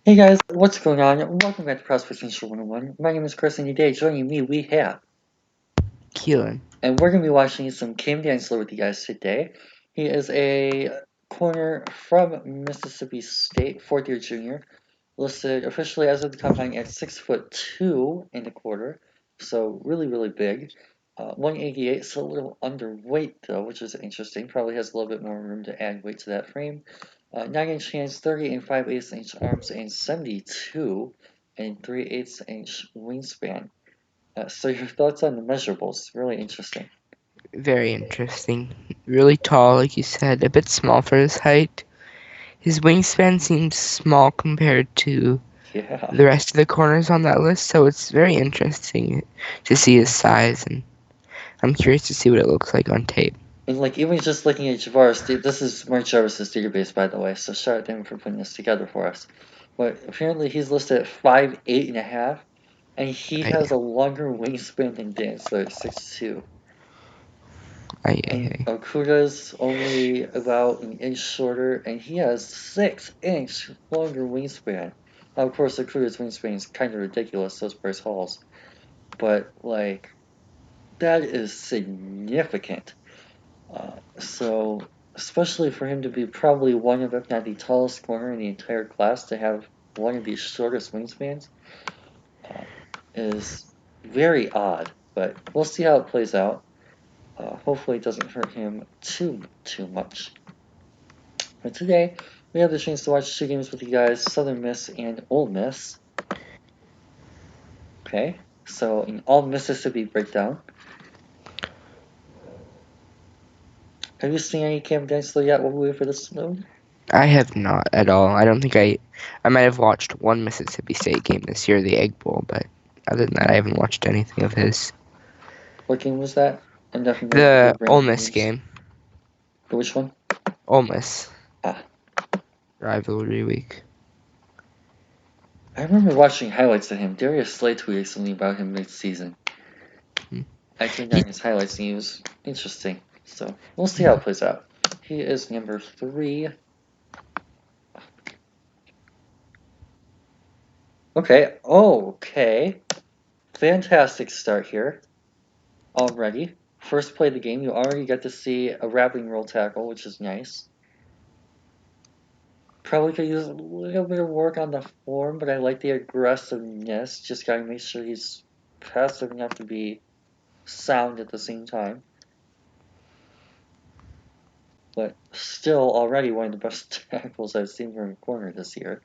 Hey guys, what's going on? Welcome back to Prospect Nation 101. My name is Chris, and today joining me we have, Keelan. and we're going to be watching some Cam Dantzler with you guys today. He is a corner from Mississippi State, fourth year junior, listed officially as of the combine at 6'2" and a quarter, so really big. 188, so a little underweight though, which is interesting. Probably has a little bit more room to add weight to that frame. 9-inch hands, 30 and 5/8 inch arms, and 72 and 3/8 inch wingspan. So your thoughts on the measurables? Really interesting. Very interesting. Really tall, like you said, a bit small for his height. His wingspan seems small compared to Yeah. the rest of the corners on that list, so it's very interesting to see his size, and I'm curious to see what it looks like on tape. And like even just looking at Javaris, this is Mark Jarvis's database, by the way. So shout out to him for putting this together for us. But apparently he's listed at 5'8.5", and he I, has a longer wingspan than Dantzler at 6'2". I, And I, Okuda's only about an inch shorter, and he has 6-inch longer wingspan. Now, of course, Okuda's wingspan is kind of ridiculous, so is Bryce Hall's. But like that is significant. So, especially for him to be probably one of, if not the tallest corner in the entire class, to have one of the shortest wingspans uh, is very odd. But we'll see how it plays out. Hopefully, it doesn't hurt him too much. But today, we have the chance to watch two games with you guys: Southern Miss and Ole Miss. Okay, so an all Mississippi breakdown. Have you seen any Cam Dantzler yet? While we wait for this to load? I have not at all. I don't think I might have watched one Mississippi State game this year, the Egg Bowl, but other than that, I haven't watched anything of his. What game was that? I'm definitely going to The go bring Ole up Miss names. game. Which one? Ole Miss. Ah. Rivalry week. I remember watching highlights of him. Darius Slay tweeted something about him mid-season. I turned on his highlights and he was interesting. So we'll see how it plays out. He is number 3. Okay. Fantastic start here. Already. First play of the game, you already get to see a wrapping roll tackle, which is nice. Probably could use a little bit of work on the form, but I like the aggressiveness. Just gotta make sure he's passive enough to be sound at the same time. But still already one of the best tackles I've seen from a corner this year.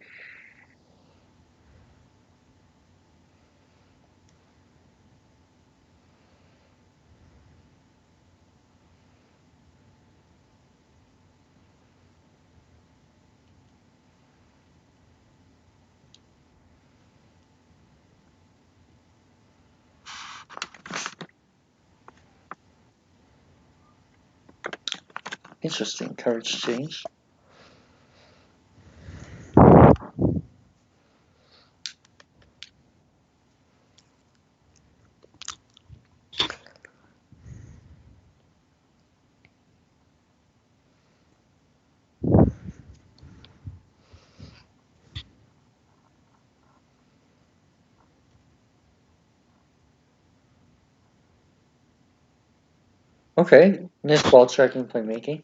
Interesting coverage change. Okay, nice ball tracking playmaking.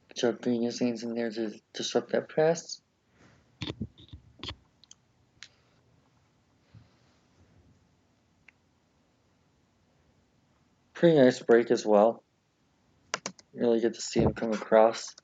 Good job getting his hands in there to disrupt that pass. Pretty nice break as well. Really good to see him come across.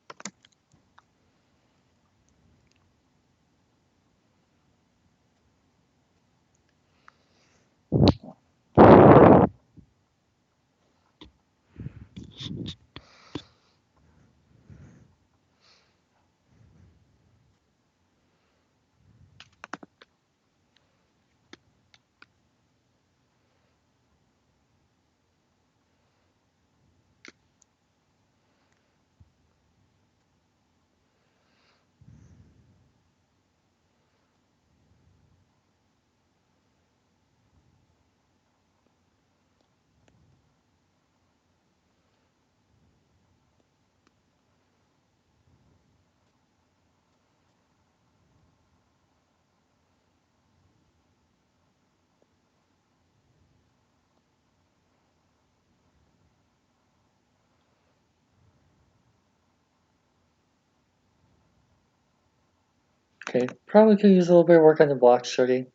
Okay, probably could use a little bit of work on the block shooting.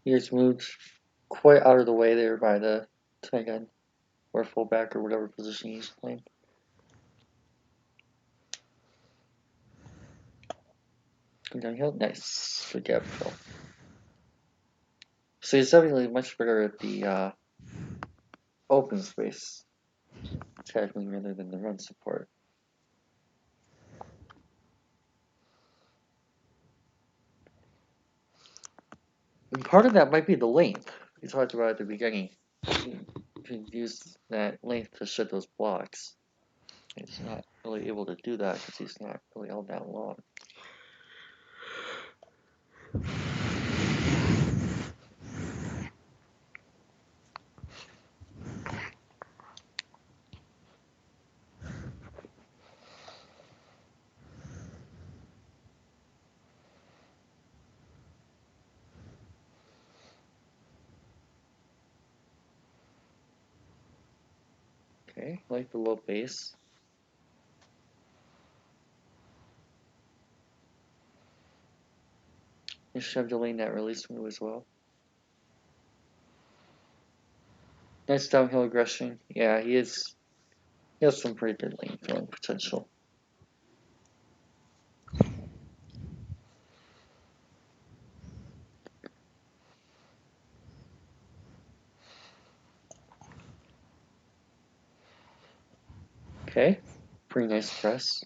He gets moved quite out of the way there by the tight end or fullback or whatever position he's playing. Go downhill, nice. Good gap fill. So he's definitely much better at the open space tackling rather than the run support. And part of that might be the length we talked about at the beginning. You can use that length to shed those blocks. He's not really able to do that because he's not really all that long. Okay, like the low base. He's scheduling that release move as well. Nice downhill aggression. Yeah, he has some pretty good lane throwing potential. Okay, pretty nice press.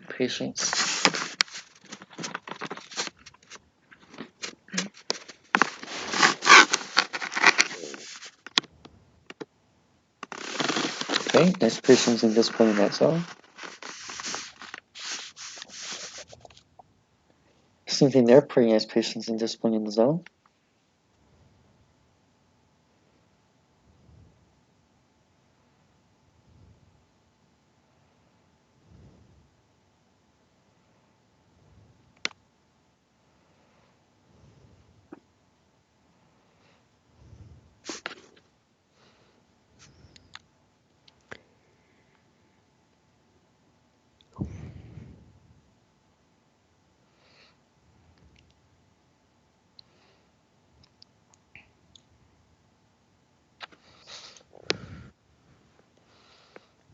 Patience. Okay, nice patience and discipline in that zone. Same thing there, pretty nice patience and discipline in the zone.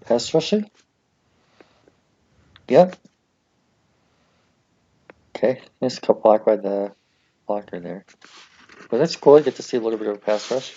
Pass rushing. Yep. Okay, nice cut block by the blocker there. But that's cool, I get to see a little bit of a pass rush.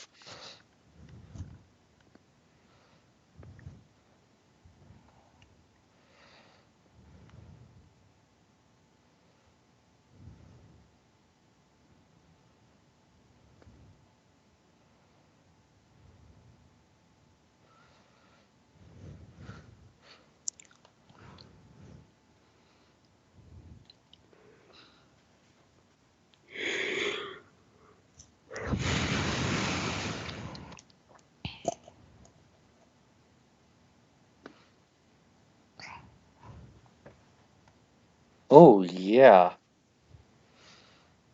Oh, yeah.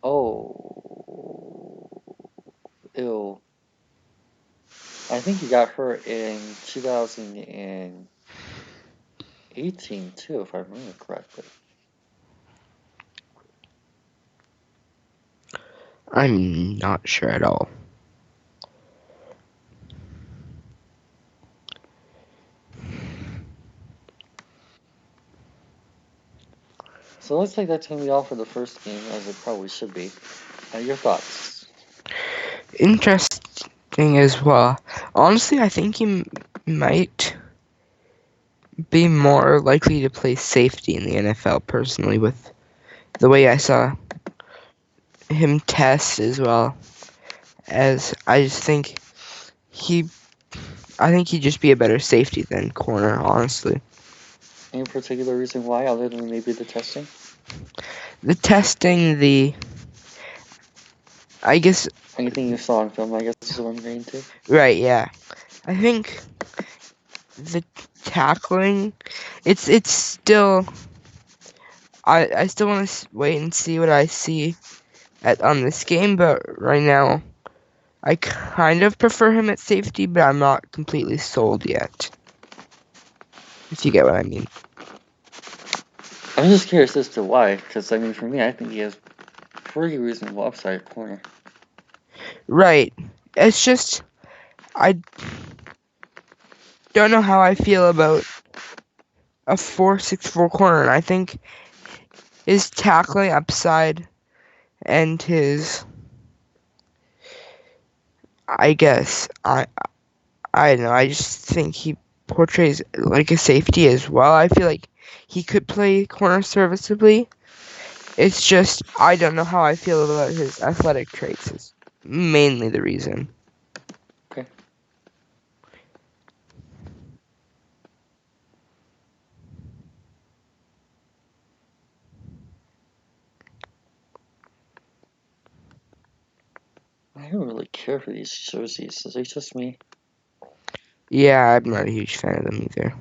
Oh. Ew. I think he got hurt in 2018 too, if I remember correctly. I'm not sure at all. So it looks like that's going to be all for the first game, as it probably should be. Your thoughts? Interesting as well. Honestly, I think he might be more likely to play safety in the NFL, personally, with the way I saw him test, as well as I just think he'd just be a better safety than corner, honestly. Any particular reason why, other than maybe the testing? The testing, I guess. Anything you saw in film, I guess, is what I'm getting to. Right, yeah. I think the tackling, it's still. I still want to wait and see what I see on this game, but right now, I kind of prefer him at safety, but I'm not completely sold yet. If you get what I mean. I'm just curious as to why, because I mean, for me, I think he has pretty reasonable upside at corner. Right. It's just I don't know how I feel about a 4.64 corner. And I think his tackling upside and his, I guess I don't know. I just think he portrays like a safety as well. I feel like he could play corner serviceably. It's just I don't know how I feel about his athletic traits. Is mainly the reason. Okay. I don't really care for these jerseys. Is it just me? Yeah, I'm not a huge fan of them either.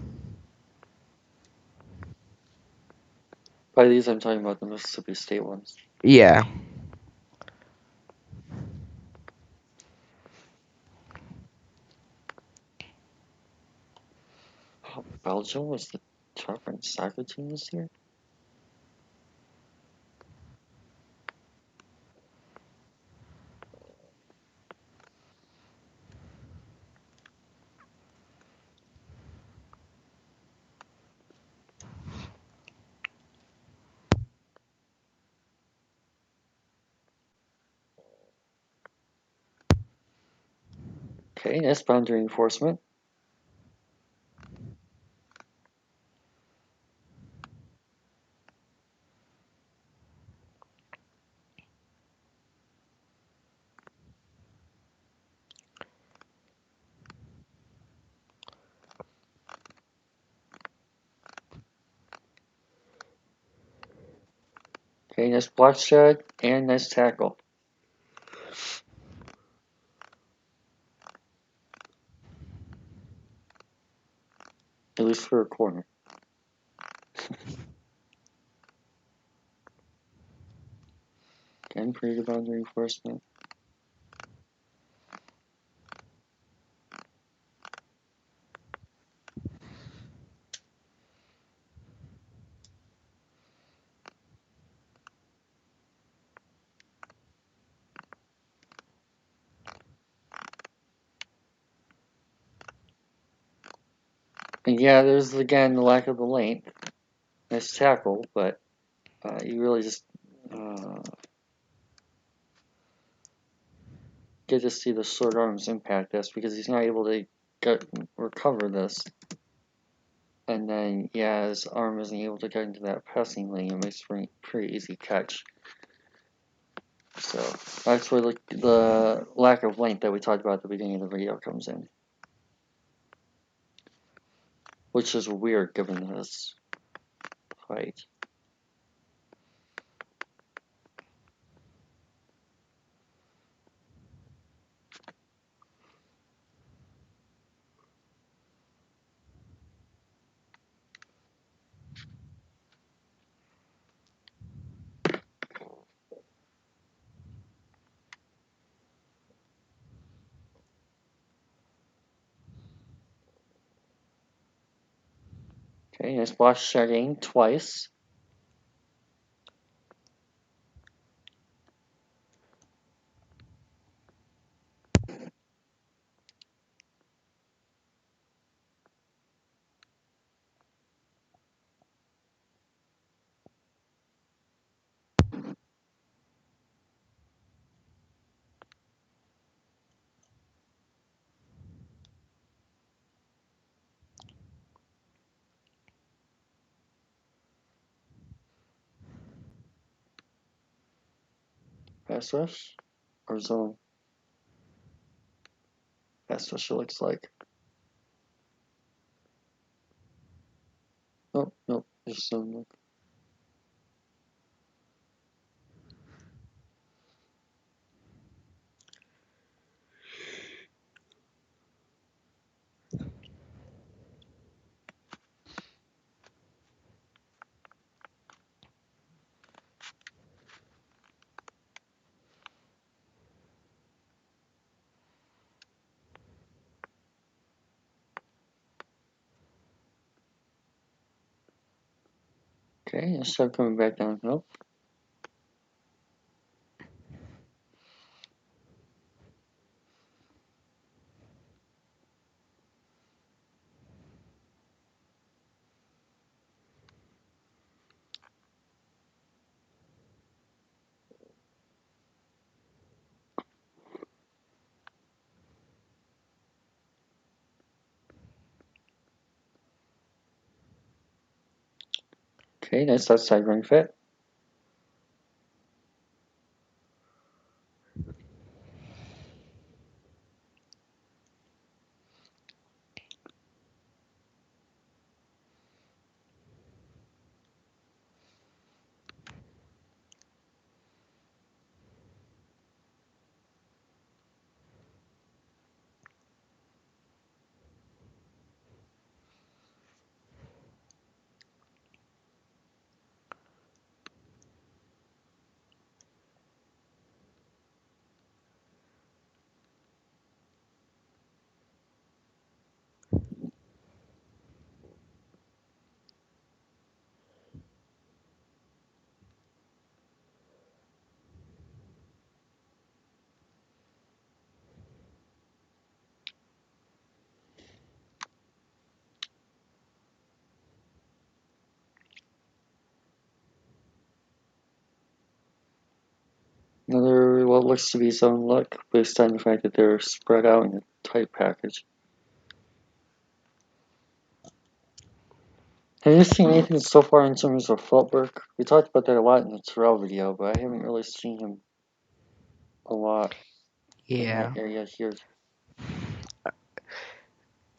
By these, I'm talking about the Mississippi State ones. Yeah. Oh, Belgium was the top ranked soccer team this year? Okay, nice boundary enforcement. Okay, nice block shot and nice tackle. At least for a corner. Again, pretty good boundary enforcement. And yeah, there's again the lack of the length. Nice tackle, but you really just get to see the short arms impact this because he's not able to recover this. And then, yeah, his arm isn't able to get into that passing lane. It makes for a pretty easy catch. So that's where the lack of length that we talked about at the beginning of the video comes in. Which is weird given his height. Okay, nice block shedding twice. Pass rush or zone? Pass rush it looks like. Oh, no, there's zone look. Okay, and start coming back downhill. Okay, nice outside run fit. Another what looks to be zone look based on the fact that they're spread out in a tight package. Have you seen anything so far in terms of footwork? We talked about that a lot in the Terrell video, but I haven't really seen him a lot in Yeah. that area here.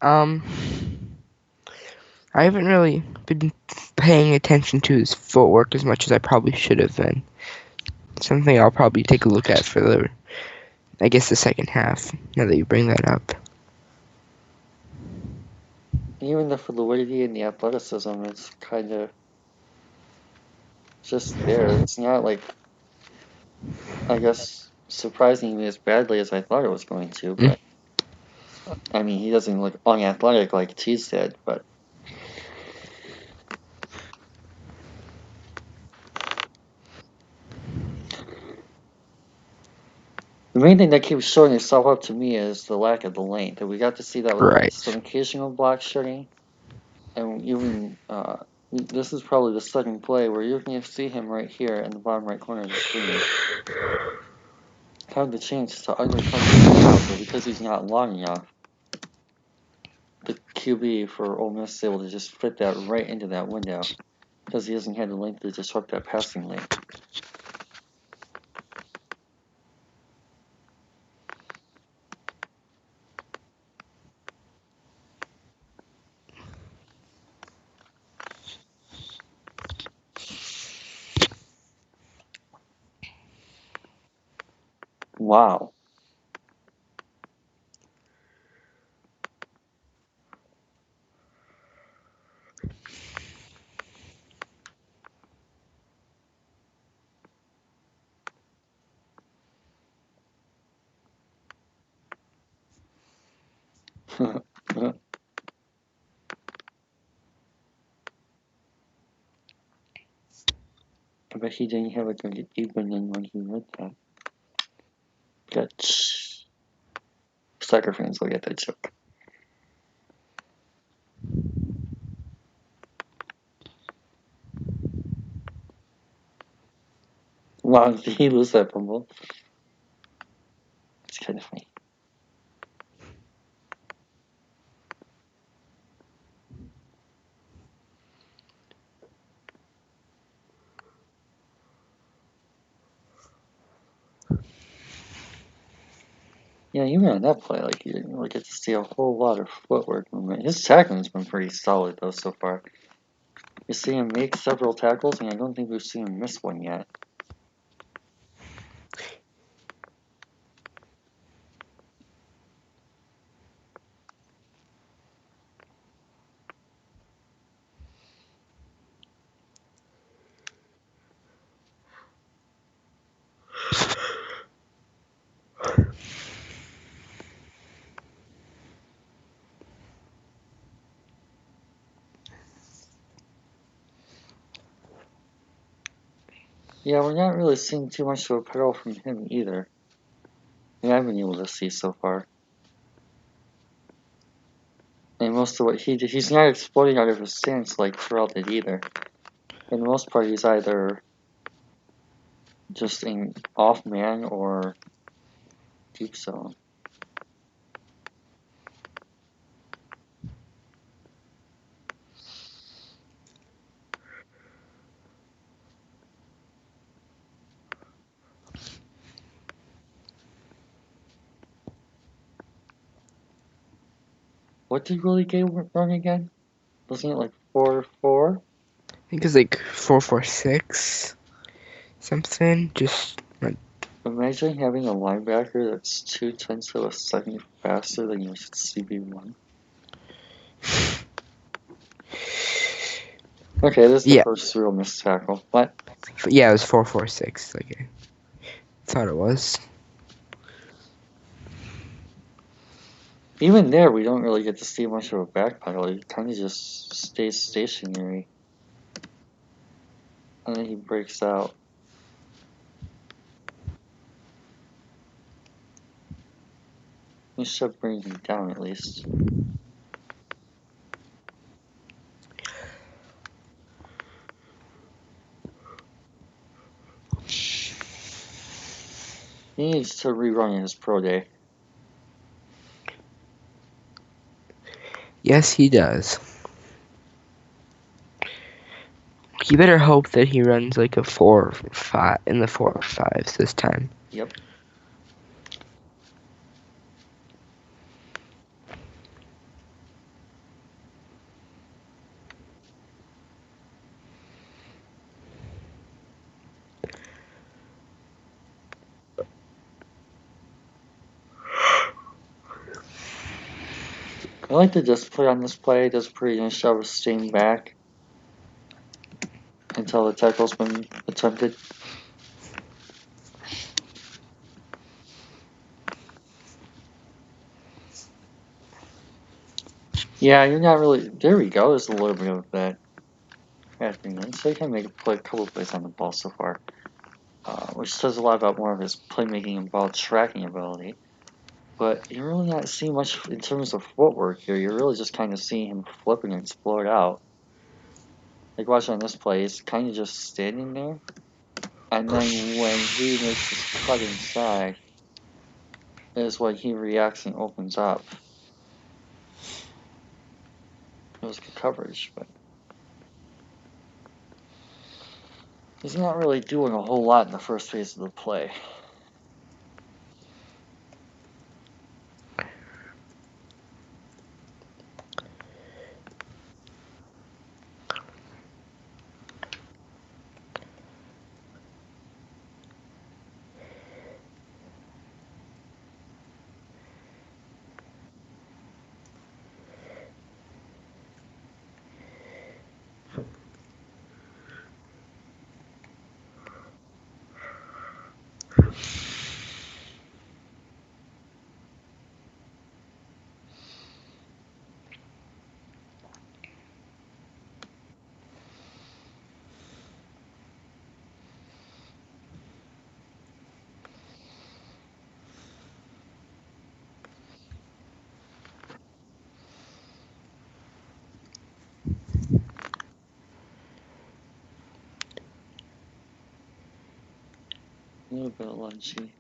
I haven't really been paying attention to his footwork as much as I probably should have been. Something I'll probably take a look at for the second half, now that you bring that up. Even the fluidity and the athleticism is kind of just there. It's not like, I guess, surprisingly as badly as I thought it was going to, but I mean, he doesn't look unathletic like Cheese did, but the main thing that keeps showing itself up to me is the lack of the length. And we got to see that with Right. some occasional block shooting, and even this is probably the second play where you can see him right here in the bottom right corner of the screen. Have the chance to undercut the out, but because he's not long enough, the QB for Ole Miss is able to just fit that right into that window because he doesn't have the length to disrupt that passing lane. Wow. I bet he didn't have a good evening when he read that. Got soccer fans will get that joke. Wow, did he lose that fumble? It's kind of funny. Yeah, even on that play, like you didn't really get to see a whole lot of footwork movement. His tackling's been pretty solid though so far. You see him make several tackles, and I don't think we've seen him miss one yet. Yeah, we're not really seeing too much of a pedal from him either. I've been able to see so far. And most of what he's not exploding out of his stance like Terrell did either. For the most part, he's either just in off man or deep zone. What did Willie Gay run again? Wasn't it like 4-4? I think it's like 4.46 something. Just like Imagine having a linebacker that's 0.2 of a second faster than your CB1. Okay, this is the first real missed tackle. What? Yeah, it was 4.46. Like I thought it was. Even there, we don't really get to see much of a backpedal. He kind of just stays stationary. And then he breaks out. He should bring him down at least. He needs to rerun his pro day. Yes, he does. You better hope that he runs like a 4 or 5 in the 4 or 5s this time. Yep. I like the display on this play. It does a pretty nice job of staying back until the tackle's been attempted. Yeah, you're not really. There we go. There's a little bit of that happening. So he can make a couple plays on the ball so far, which says a lot about more of his playmaking and ball tracking ability. But you're really not seeing much in terms of footwork here. You're really just kind of seeing him flip and explode out. Like watching on this play, he's kind of just standing there. And then when he makes his cut inside, is when he reacts and opens up. It was good coverage, but he's not really doing a whole lot in the first phase of the play. A little bit lunchy.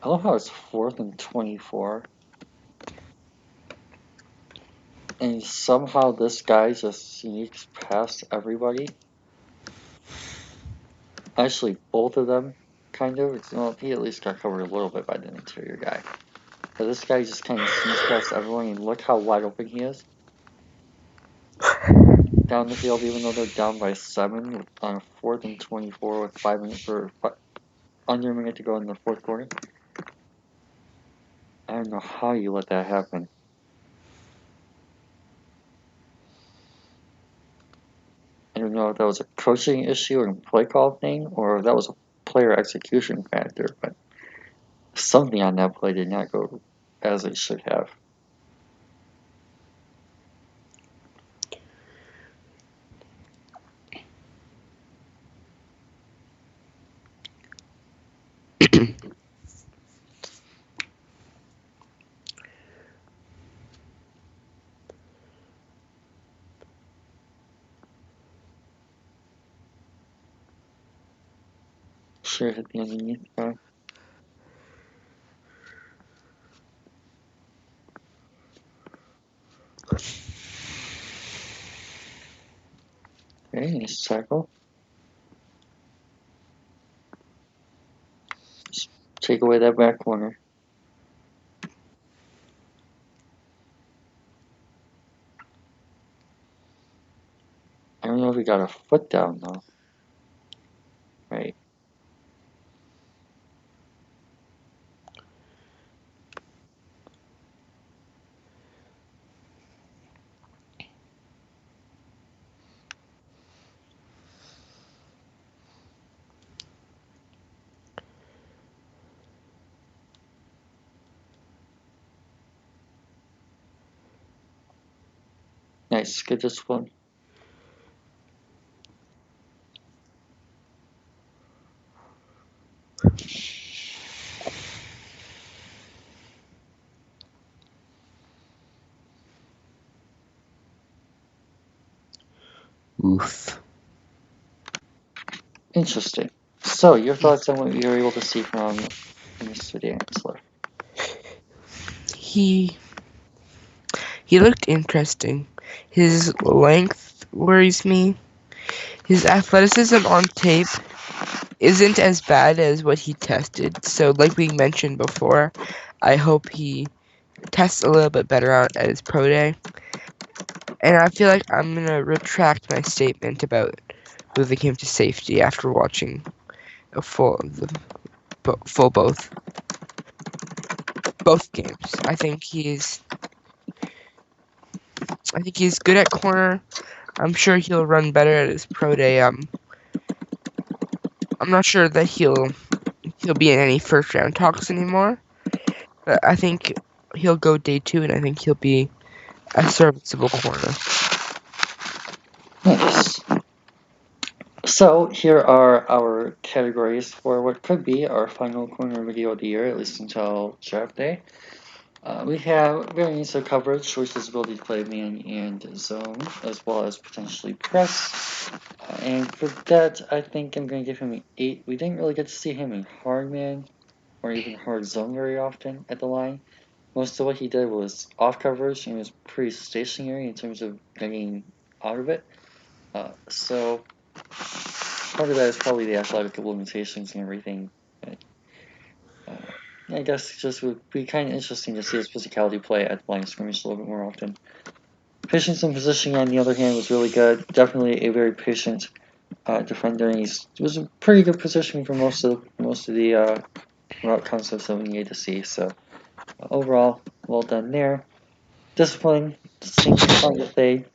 I love how it's 4th and 24. And somehow this guy just sneaks past everybody. Actually, both of them, kind of. Well, he at least got covered a little bit by the interior guy. But this guy just kind of sneaks past everyone, and look how wide open he is. Down the field, even though they're down by 7 on 4th and 24 with 5 minutes under a minute to go in the fourth quarter. I don't know how you let that happen. I don't know if that was a coaching issue or a play call thing, or if that was a player execution factor, but something on that play did not go as it should have. Sure, hit the underneath bar. Okay, nice tackle. Just take away that back corner. I don't know if he got a foot down though. Right. Nice, good discipline. Oof. Interesting. So, your thoughts on what you were able to see from Mr. Dantzler? He looked interesting. His length worries me. His athleticism on tape isn't as bad as what he tested. So, like we mentioned before, I hope he tests a little bit better out at his pro day. And I feel like I'm gonna retract my statement about moving him to safety after watching a full both games. I think he's good at corner. I'm sure he'll run better at his pro day. I'm not sure that he'll be in any first round talks anymore. But I think he'll go day 2, and I think he'll be a serviceable corner. Nice. So, here are our categories for what could be our final corner video of the year, at least until draft day. We have variance of coverage, which is ability to play man and zone, as well as potentially press. And for that, I think I'm going to give him an 8. We didn't really get to see him in hard man or even hard zone very often at the line. Most of what he did was off coverage and was pretty stationary in terms of getting out of it. So part of that is probably the athletic limitations and everything. I guess it just would be kind of interesting to see his physicality play at the line of scrimmage a little bit more often. Patience and positioning, on the other hand, was really good. Definitely a very patient defender, and it was a pretty good positioning for most of the route concepts that we needed to see. So overall, well done there. Discipline, same kind of thing.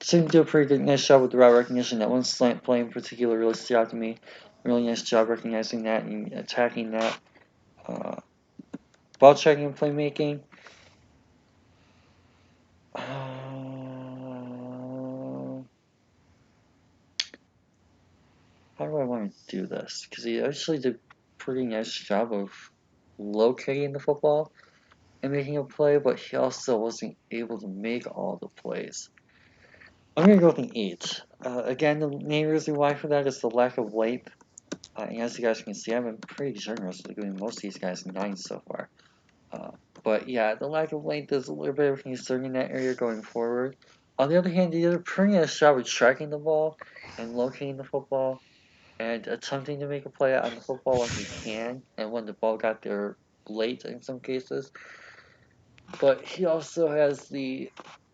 Seemed to do a pretty good, nice job with the route recognition. That one slant play in particular really stood out to me. Really nice job recognizing that and attacking that. Ball checking and playmaking. How do I want to do this? Because he actually did a pretty nice job of locating the football and making a play, but he also wasn't able to make all the plays. I'm going to go with an 8. Again, the main reason why for that is the lack of length. And as you guys can see, I've been pretty generous with giving most of these guys 9 so far. But yeah, the lack of length is a little bit of a concern in that area going forward. On the other hand, he did a pretty nice job of tracking the ball and locating the football and attempting to make a play on the football when he can and when the ball got there late in some cases. But he also has the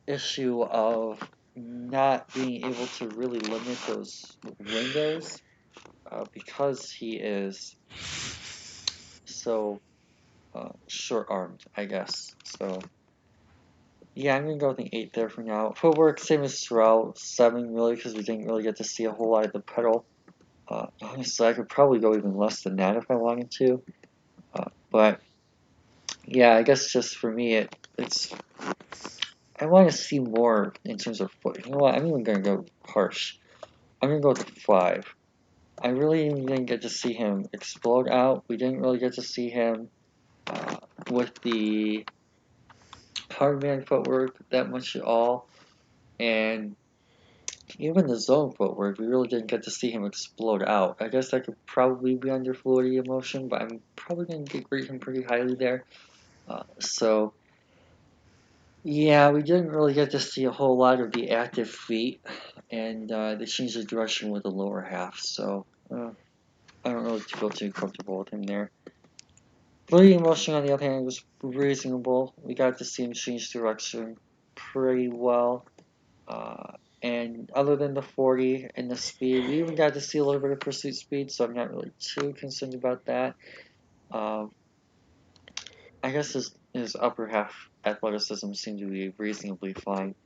issue of not being able to really limit those windows because he is so short armed, I guess. So yeah, I'm gonna go with an 8 there for now. Footwork, same as throughout, 7 really, because we didn't really get to see a whole lot of the pedal. Honestly, I could probably go even less than that if I wanted to. But yeah, I guess just for me, it's I want to see more in terms of foot. You know what? I'm even gonna go harsh. I'm gonna go with a 5. I really didn't get to see him explode out. We didn't really get to see him uh, with the hardman footwork that much at all. And even the zone footwork, we really didn't get to see him explode out. I guess that could probably be under fluidity emotion, but I'm probably going to grade him pretty highly there. So, yeah, we didn't really get to see a whole lot of the active feet, and they changed the direction with the lower half, so I don't really feel too comfortable with him there. Fluidity emotion, on the other hand, was reasonable. We got to see him change direction pretty well. And other than the 40 and the speed, we even got to see a little bit of pursuit speed, so I'm not really too concerned about that. Um, I guess his upper half athleticism seemed to be reasonably fine.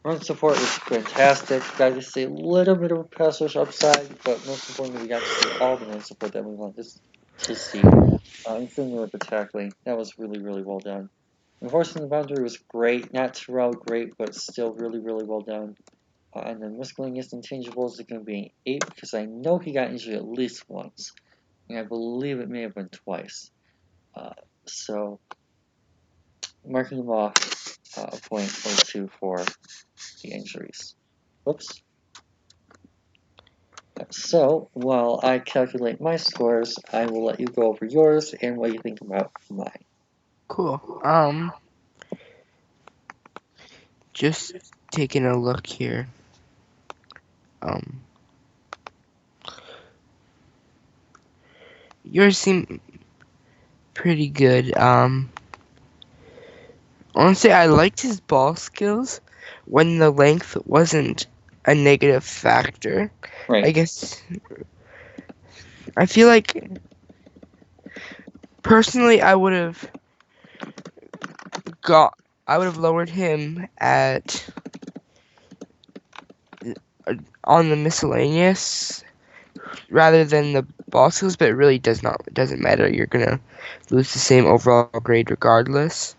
Run support was fantastic. Got to see a little bit of a pass rush upside, but most importantly, we got to see all the run support that we wanted to see. Including with the tackling. That was really, really well done. Enforcing the boundary was great. Not Terrell great, but still really, really well done. And then miscellaneous intangibles is going to be an 8 because I know he got injured at least once. And I believe it may have been twice. Uh, so, marking him off a point or two for the injuries. Whoops. So, while I calculate my scores, I will let you go over yours and what you think about mine. Cool. Just taking a look here. Um, yours seem pretty good. Honestly, I liked his ball skills when the length wasn't a negative factor. I Right. guess I feel like personally got I would have lowered him at on the miscellaneous rather than the ball skills, but it really doesn't matter. You're gonna lose the same overall grade regardless.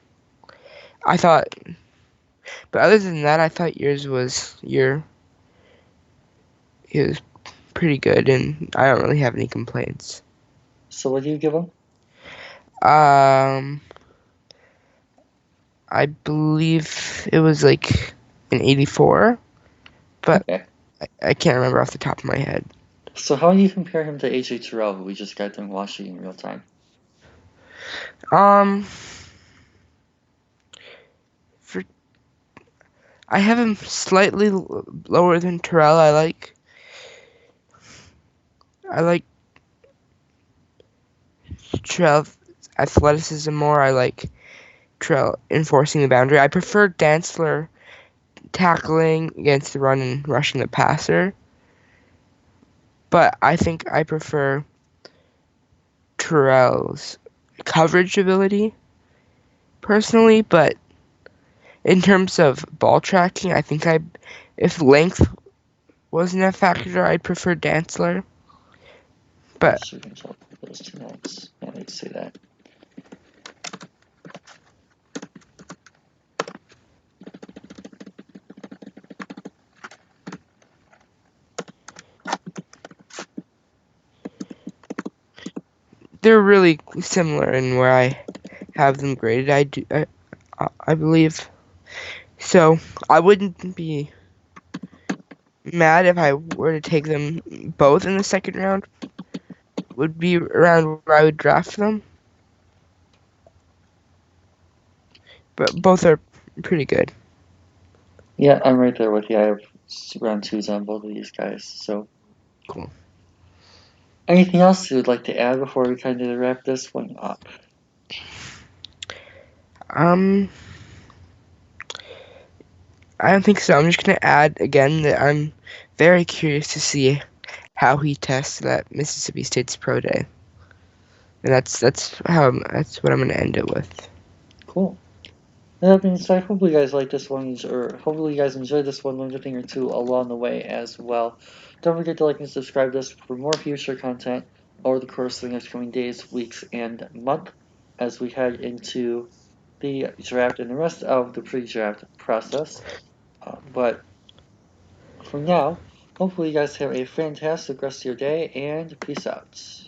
I thought, but other than that, I thought your it was pretty good, and I don't really have any complaints. So, what do you give him? Um, I believe it was like an 84, but Okay. I can't remember off the top of my head. So, how do you compare him to AJ Terrell, who we just got done watching in real time? Um, for I have him slightly lower than Terrell. I like Terrell's athleticism more. I like Terrell enforcing the boundary. I prefer Dantzler tackling against the run and rushing the passer, but I think I prefer Terrell's coverage ability personally. But in terms of ball tracking, I think if length wasn't a factor, I'd prefer Dantzler. But Should control those two notes. I need to say that. they're really similar in where I have them graded. I believe so. I wouldn't be mad if I were to take them both in the second round. Would be around where I would draft them, but both are pretty good. Yeah, I'm right there with you. I have round twos on both of these guys. So, Cool. anything else you would like to add before we kind of wrap this one up? Um, I don't think so. I'm just gonna add again that I'm very curious to see how he tests that Mississippi State's pro day, and that's what I'm gonna end it with. Cool. That being said, hopefully you guys like this one, or hopefully you guys enjoyed this one, learned a thing or two along the way as well. Don't forget to like and subscribe to us for more future content over the course of the next coming days, weeks, and month as we head into the draft and the rest of the pre-draft process. But for now, Hopefully you guys have a fantastic rest of your day, and peace out.